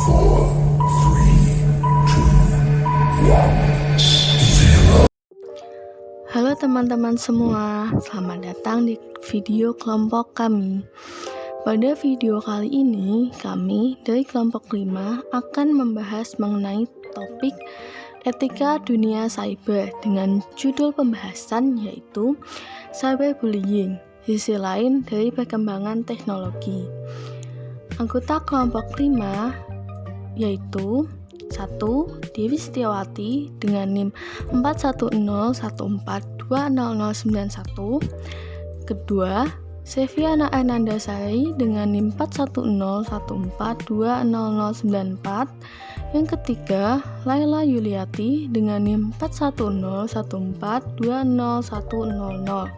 Halo teman-teman semua, selamat datang di video kelompok kami. Pada video kali ini, kami dari kelompok 5 akan membahas mengenai topik etika dunia cyber dengan judul pembahasan yaitu cyberbullying, sisi lain dari perkembangan teknologi. Anggota kelompok 5 yaitu 1. Dewi Setiawati dengan NIM 4101420091. Kedua, Seviana Anandasari dengan NIM 4101420094. Yang ketiga, Laila Yuliati dengan NIM 4101420100.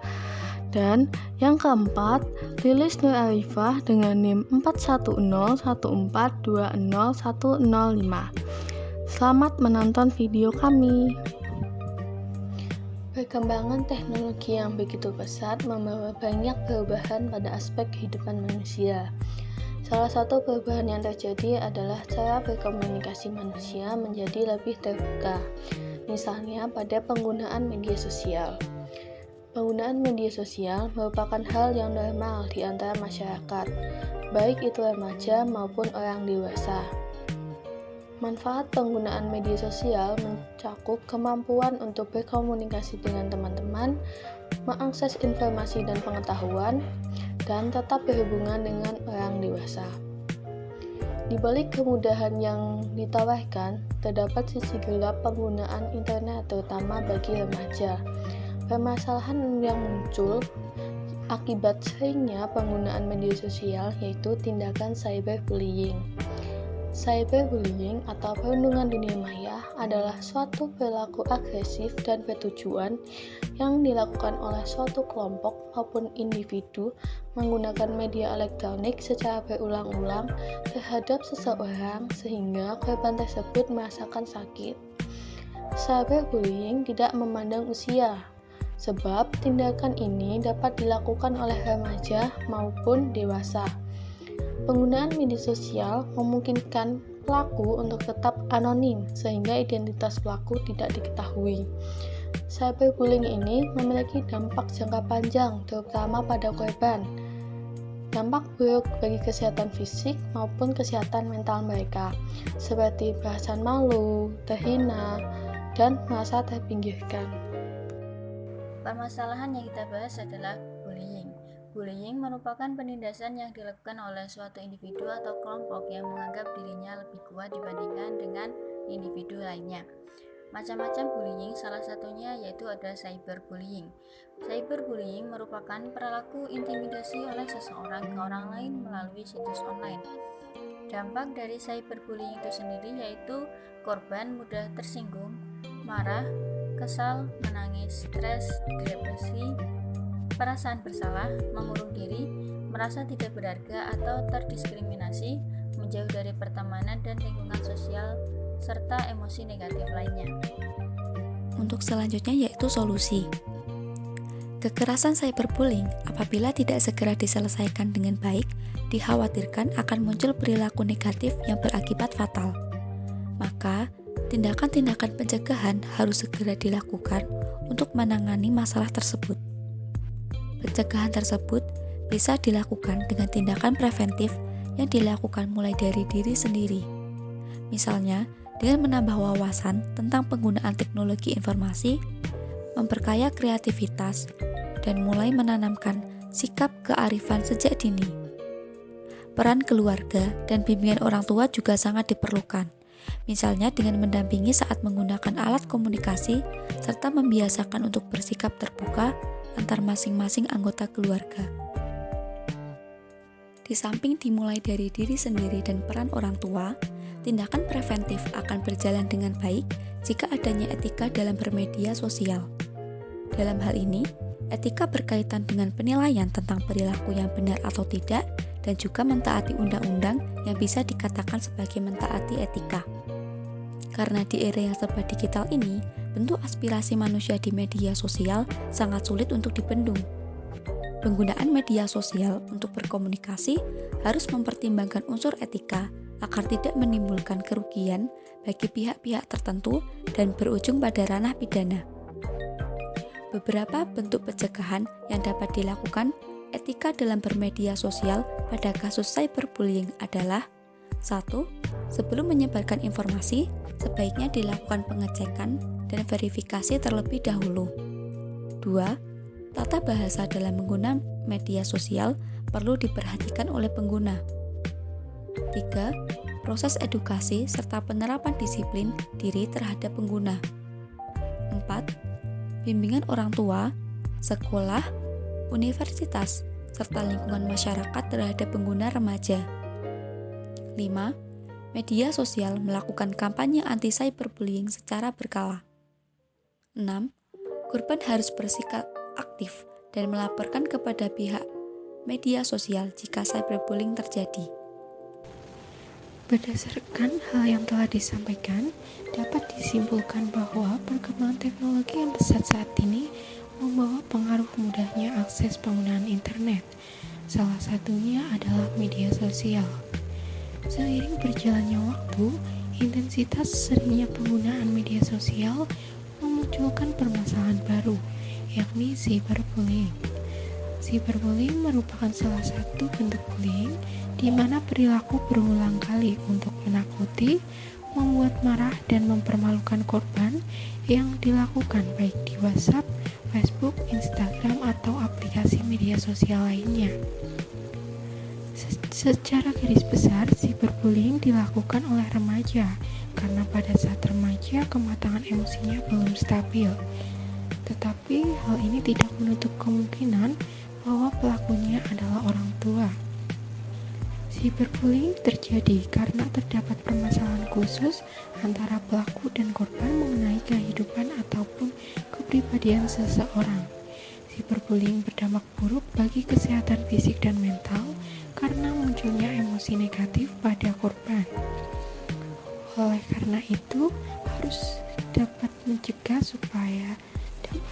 Dan yang keempat, Lilis Nur Arifah dengan NIM 4101420105. Selamat menonton video kami. Perkembangan teknologi yang begitu pesat membawa banyak perubahan pada aspek kehidupan manusia. Salah satu perubahan yang terjadi adalah cara berkomunikasi manusia menjadi lebih terbuka. Misalnya pada penggunaan media sosial. Penggunaan media sosial merupakan hal yang normal di antara masyarakat, baik itu remaja maupun orang dewasa. Manfaat penggunaan media sosial mencakup kemampuan untuk berkomunikasi dengan teman-teman, mengakses informasi dan pengetahuan, dan tetap berhubungan dengan orang dewasa. Di balik kemudahan yang ditawarkan, terdapat sisi gelap penggunaan internet terutama bagi remaja. Permasalahan yang muncul akibat seringnya penggunaan media sosial yaitu tindakan cyberbullying. Cyberbullying atau perundungan dunia maya adalah suatu perilaku agresif dan bertujuan yang dilakukan oleh suatu kelompok maupun individu menggunakan media elektronik secara berulang-ulang terhadap seseorang sehingga korban tersebut merasakan sakit. Cyberbullying tidak memandang usia, sebab tindakan ini dapat dilakukan oleh remaja maupun dewasa. Penggunaan media sosial memungkinkan pelaku untuk tetap anonim sehingga identitas pelaku tidak diketahui. Cyberbullying ini memiliki dampak jangka panjang terutama pada korban. Dampak buruk bagi kesehatan fisik maupun kesehatan mental mereka, seperti perasaan malu, terhina, dan merasa terpinggirkan. Permasalahan yang kita bahas adalah bullying. Bullying merupakan penindasan yang dilakukan oleh suatu individu atau kelompok yang menganggap dirinya lebih kuat dibandingkan dengan individu lainnya. Macam-macam bullying, salah satunya yaitu ada cyberbullying. Cyberbullying merupakan perilaku intimidasi oleh seseorang ke orang lain melalui situs online. Dampak dari cyberbullying itu sendiri yaitu korban mudah tersinggung, marah, kesal, menangis, stres, depresi, perasaan bersalah, mengurung diri, merasa tidak berharga atau terdiskriminasi, menjauh dari pertemanan dan lingkungan sosial, serta emosi negatif lainnya. Untuk selanjutnya yaitu solusi. Kekerasan cyberbullying apabila tidak segera diselesaikan dengan baik, dikhawatirkan akan muncul perilaku negatif yang berakibat fatal. Maka, tindakan-tindakan pencegahan harus segera dilakukan untuk menangani masalah tersebut. Pencegahan tersebut bisa dilakukan dengan tindakan preventif yang dilakukan mulai dari diri sendiri. Misalnya, dengan menambah wawasan tentang penggunaan teknologi informasi, memperkaya kreativitas, dan mulai menanamkan sikap kearifan sejak dini. Peran keluarga dan bimbingan orang tua juga sangat diperlukan. Misalnya dengan mendampingi saat menggunakan alat komunikasi serta membiasakan untuk bersikap terbuka antar masing-masing anggota keluarga. Di samping dimulai dari diri sendiri dan peran orang tua, tindakan preventif akan berjalan dengan baik jika adanya etika dalam bermedia sosial. Dalam hal ini, etika berkaitan dengan penilaian tentang perilaku yang benar atau tidak dan juga mentaati undang-undang yang bisa dikatakan sebagai mentaati etika. Karena di era yang serba digital ini, bentuk aspirasi manusia di media sosial sangat sulit untuk dibendung. Penggunaan media sosial untuk berkomunikasi harus mempertimbangkan unsur etika agar tidak menimbulkan kerugian bagi pihak-pihak tertentu dan berujung pada ranah pidana. Beberapa bentuk pencegahan yang dapat dilakukan etika dalam bermedia sosial pada kasus cyberbullying adalah: 1. Sebelum menyebarkan informasi, sebaiknya dilakukan pengecekan dan verifikasi terlebih dahulu. 2. Tata bahasa dalam menggunakan media sosial perlu diperhatikan oleh pengguna. 3. Proses edukasi serta penerapan disiplin diri terhadap pengguna. 4. Bimbingan orang tua, sekolah, universitas, serta lingkungan masyarakat terhadap pengguna remaja. 5. Media sosial melakukan kampanye anti-cyberbullying secara berkala. 6. Korban harus bersikap aktif dan melaporkan kepada pihak media sosial jika cyberbullying terjadi. Berdasarkan hal yang telah disampaikan, dapat disimpulkan bahwa perkembangan teknologi yang pesat saat ini membawa pengaruh mudahnya akses penggunaan internet. Salah satunya adalah media sosial. Seiring berjalannya waktu, intensitas seringnya penggunaan media sosial memunculkan permasalahan baru, yakni cyberbullying. Cyberbullying merupakan salah satu bentuk bullying di mana perilaku berulang kali untuk menakuti, membuat marah, dan mempermalukan korban yang dilakukan baik di WhatsApp, Facebook, Instagram, atau aplikasi media sosial lainnya. Secara garis besar, cyberbullying dilakukan oleh remaja karena pada saat remaja kematangan emosinya belum stabil. Tetapi hal ini tidak menutup kemungkinan bahwa pelakunya adalah orang tua. Cyberbullying terjadi karena terdapat permasalahan khusus antara pelaku dan korban mengenai kehidupan ataupun kepribadian seseorang. Cyberbullying berdampak buruk bagi kesehatan fisik dan mental karena munculnya emosi negatif pada korban. Oleh karena itu, harus dapat mencegah supaya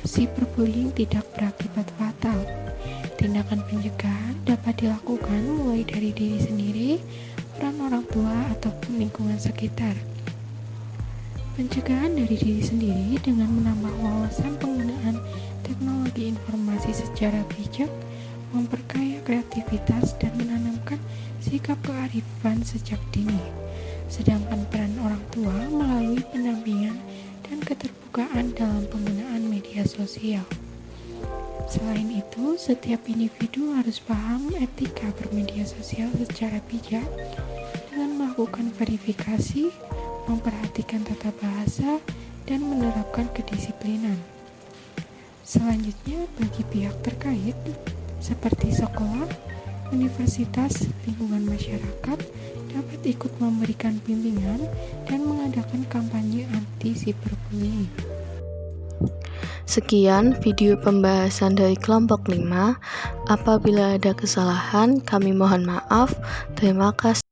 cyberbullying tidak berakibat fatal. Tindakan pencegahan dapat dilakukan mulai dari diri sendiri, peran orang tua, ataupun lingkungan sekitar. Pencegahan dari diri sendiri dengan menambah wawasan penggunaan teknologi informasi secara bijak, memperkaya kreativitas, dan menanamkan sikap kearifan sejak dini. Sedangkan peran orang tua melalui pendampingan dan keterbukaan dalam penggunaan media sosial. Selain itu, setiap individu harus paham etika bermedia sosial secara bijak dengan melakukan verifikasi, memperhatikan tata bahasa, dan menerapkan kedisiplinan. Selanjutnya, bagi pihak terkait seperti sekolah, universitas, lingkungan masyarakat dapat ikut memberikan bimbingan dan mengadakan kampanye anti cyberbullying. Sekian video pembahasan dari kelompok 5. Apabila ada kesalahan, kami mohon maaf. Terima kasih.